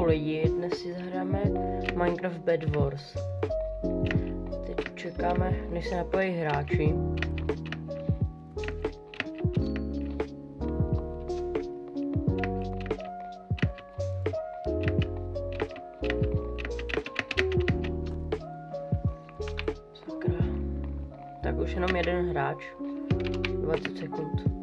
lidi, dnes si zahráme Minecraft Bed Wars. Teď čekáme, než se napojí hráči. Sakra. Tak už jenom jeden hráč. 20 sekund.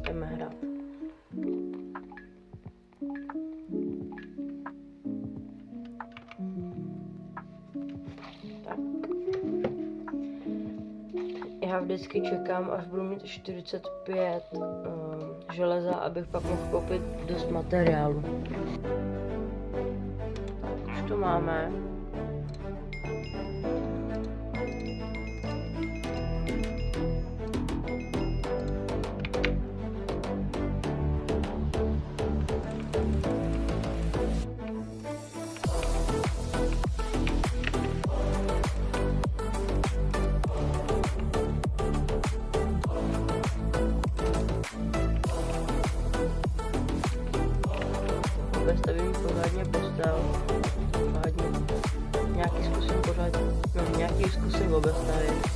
Jdeme hrát. Tak. Já vždycky čekám, až budu mít 45 železa, abych pak mohl koupit dost materiálu. Už to máme. Stavím pořádně postav, nějaký zkusím obestavit.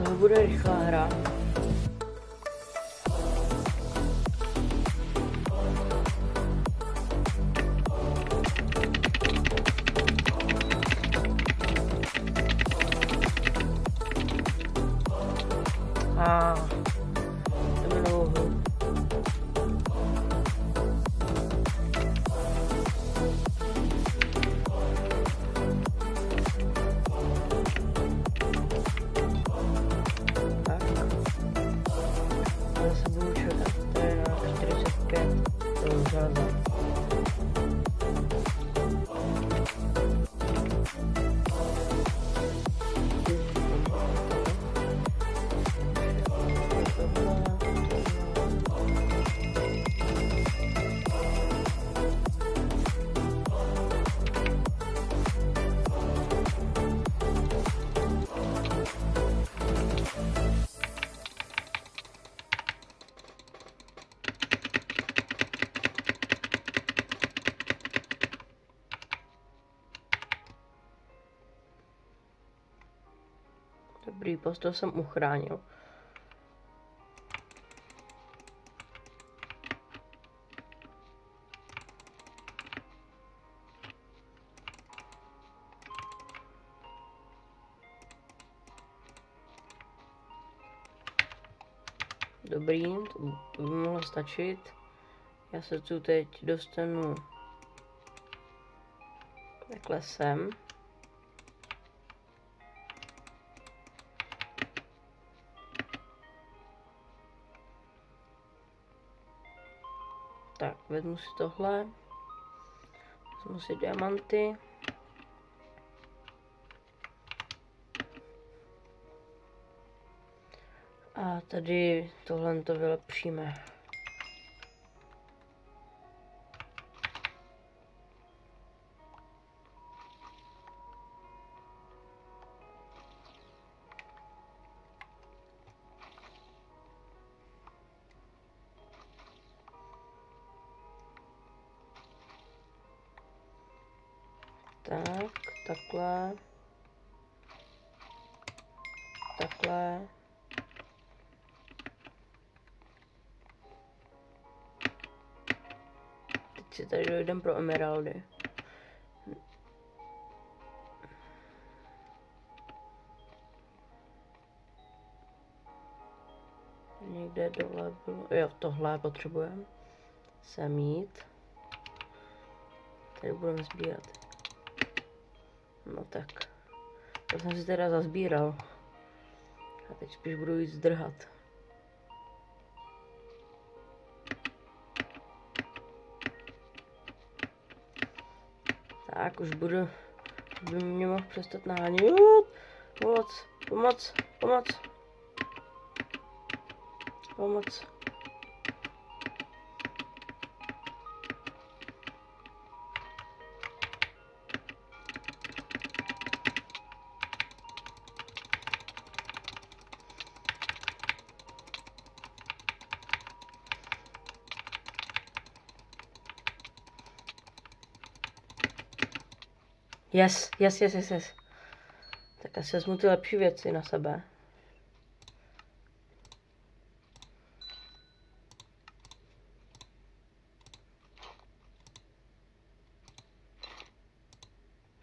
To bude rychlá hra. To bylo dlouho. Zase budu čekat, to je na 45 železa. Dobrý, postel jsem uchránil. Dobrý, to by mohlo stačit. Já se tu teď dostanu takhle sem. Tak, vezmu si tohle, vezmu si diamanty. A tady tohle to vylepšíme. Tak, takhle. Takhle. Teď si tady dojdem pro emeraldy. Někde dole bylo. Jo, tohle potřebujeme sem jít. Tady budeme sbírat. No tak. To jsem si teda zazbíral. A teď spíš budu jít zdrhat. Tak, už budu. By mě mohl přestat nahánět. Pomoc, pomoc, pomoc. Pomoc. Yes. Tak asi vezmu ty lepší věci na sebe.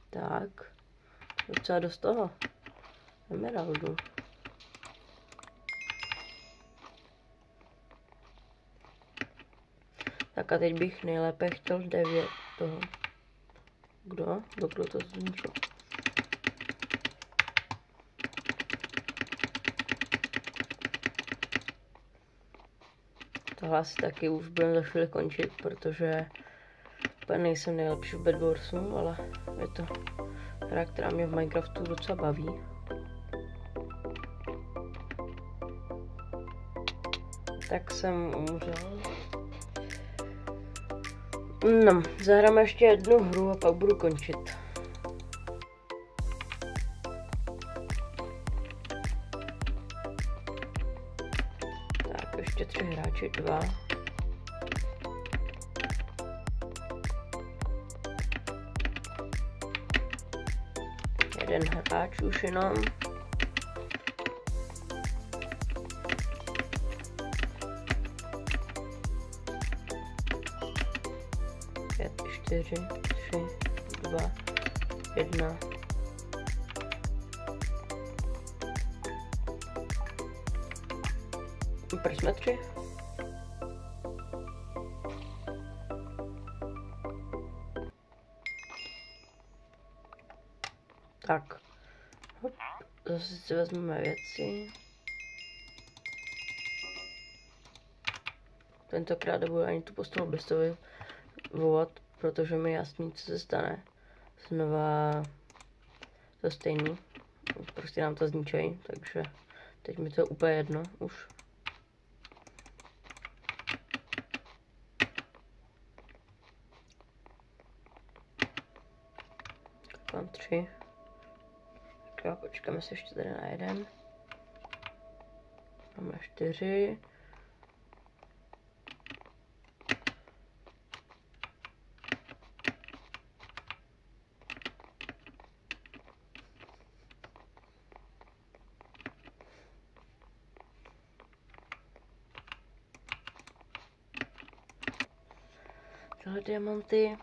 Tak. Docela dost toho. Emeraldu. Tak a teď bych nejlépe chtěl 9 toho. Kdo to zničil? Tohle asi taky už budeme za chvíli končit, protože úplně nejsem nejlepší v Bed Warsu, ale je to hra, která mě v Minecraftu docela baví. Tak jsem umřel. No, zahrám ještě jednu hru a pak budu končit. Tak, ještě 3 hráči, 2. Jeden hráč už jenom. Pět, 4, 3, 2, 1. Proč jsme 3? Tak. Hop. Zase si vezmeme věci. Tentokrát nebudu ani tu postavu vystavovat, protože mi jasný, co se stane. Znova to stejný. Prostě nám to zničej, takže teď mi to je úplně jedno už. Mám 3. Tak jo, počkáme se ještě tady na jeden. Máme 4. Tohle diamanty.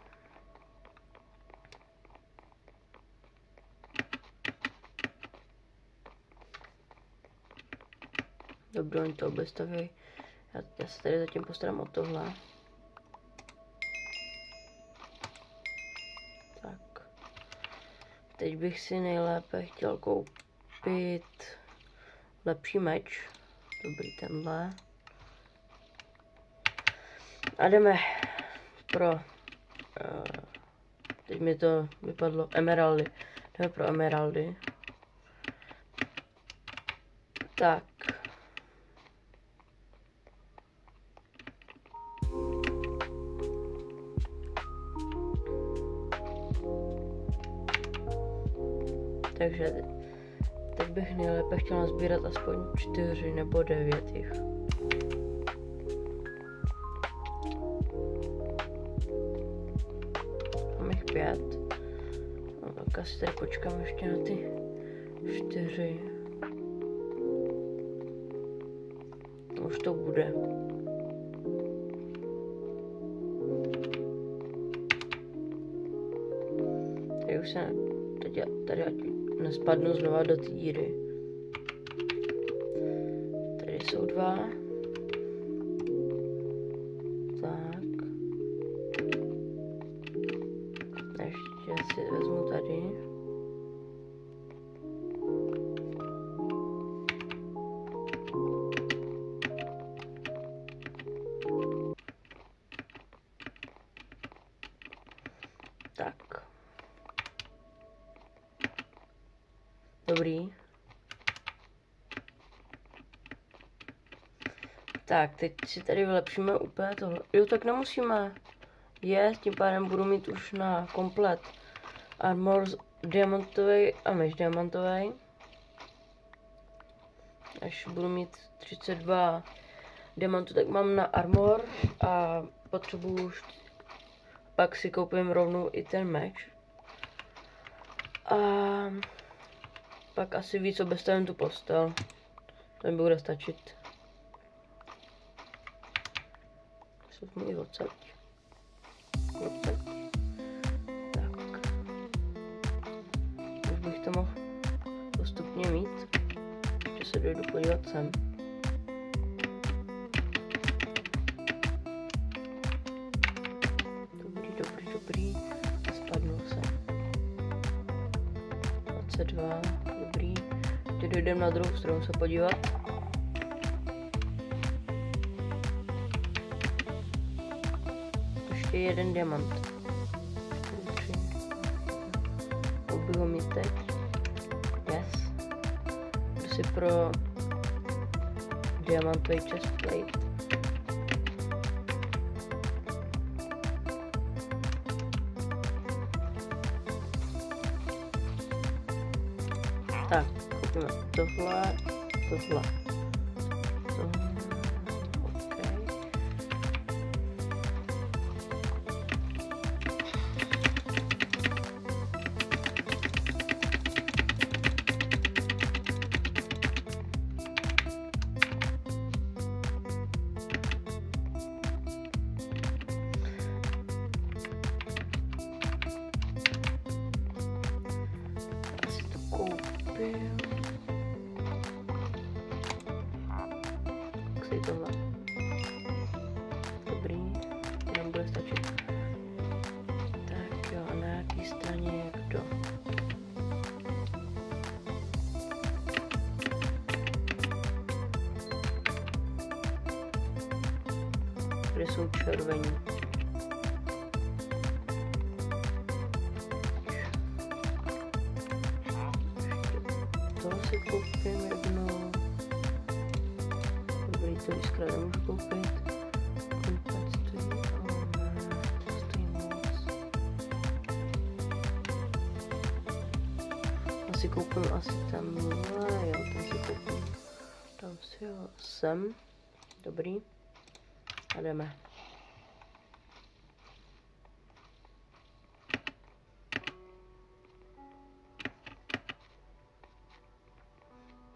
Dobře, oni to obestaví. Já se tady zatím postarám o tohle. Tak. Teď bych si nejlépe chtěl koupit lepší meč. Dobrý, tenhle. A jdeme pro... teď mi to vypadlo. Emeraldy. Jdeme pro emeraldy. Tak. Takže teď bych nejlépe chtěl nazbírat aspoň 4 nebo 9 jich. Mám jich 5. No, tak asi tady počkám ještě na ty 4. Už to bude. Tady už se tady ať nespadnu znova do té díry. Tady Tady jsou dva. Tak. Ještě si vezmu tady. Tak. Dobrý. Tak, teď si tady vylepšíme úplně tohle. Jo, tak nemusíme. Tím pádem budu mít už na komplet armor diamantový a meč diamantový. Až budu mít 32 diamantů, tak mám na armor a potřebuju už, pak si koupím rovnou i ten meč. A pak asi víc obestavím tu postel. To mi bude stačit. Co mi odsaď. Tak. Už bych to mohl postupně mít. Ještě se dojdu podívat sem. Dobrý. A spadnul se. 22, dobrý. Teď dojdem na druhou stranu se podívat. Ještě jeden diamant. Koupím ho mít teď. Yes. Jdu si pro diamantový chestplate. Tak, koupíme tohle. Okay. Tohle. Dobrý, nám bude stačit. Tak jo, a na jaký straně je kdo? Tady jsou červení. To si koupím jednou. To jiskra nemůžu koupit. Koupit stojí, to stojí moc. Asi koupím tam, jo, ten si koupím. Dám si ho sem. Dobrý. A jdeme.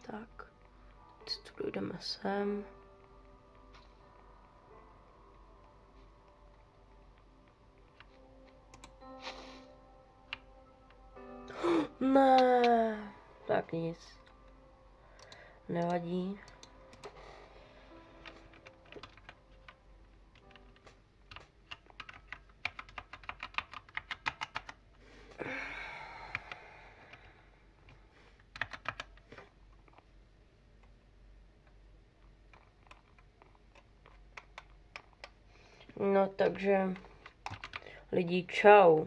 Tak. Teď tu dojdeme sem. Ne, tak nic. Nevadí. No takže lidi, čau.